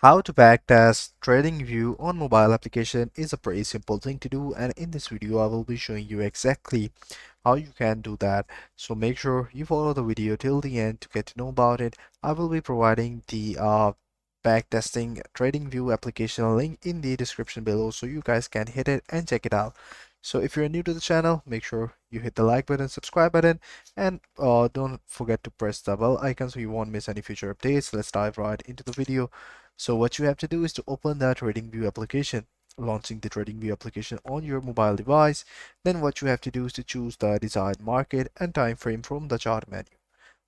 How to backtest TradingView on mobile application is a pretty simple thing to do, and in this video I will be showing you exactly how you can do that. So make sure you follow the video till the end to get to know about it. I will be providing the backtesting TradingView application link in the description below so you guys can hit it and check it out. So if you're new to the channel, make sure you hit the like button, subscribe button, and don't forget to press the bell icon so you won't miss any future updates. Let's dive right into the video. So what you have to do is to open the TradingView application, launching the TradingView application on your mobile device. Then what you have to do is to choose the desired market and time frame from the chart menu.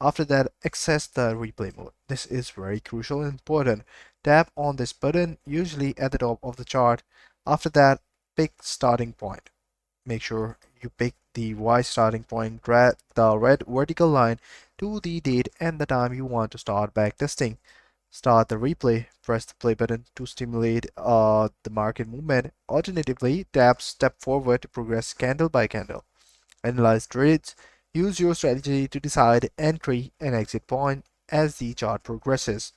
After that, access the replay mode. This is very crucial and important. Tap on this button, usually at the top of the chart. After that, pick starting point. Make sure you pick the Y starting point, drag the red vertical line to the date and the time you want to start backtesting. Start the replay, press the play button to stimulate the market movement. Alternatively, tap step forward to progress candle by candle. Analyze trades. Use your strategy to decide entry and exit point as the chart progresses.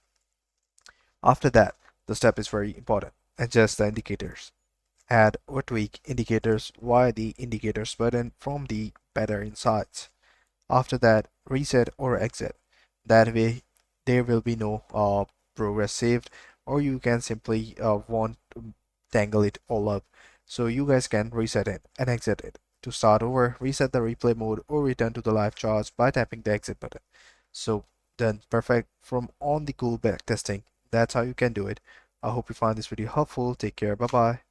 After that, the step is very important. Adjust the indicators. Add or tweak indicators via the indicators button from the better insights. After that, reset or exit. That way, there will be no progress saved, or you can simply want to tangle it all up. So you guys can reset it and exit it. To start over, reset the replay mode or return to the live charts by tapping the exit button. So done, perfect from on the cool back testing. That's how you can do it. I hope you find this video helpful. Take care. Bye bye.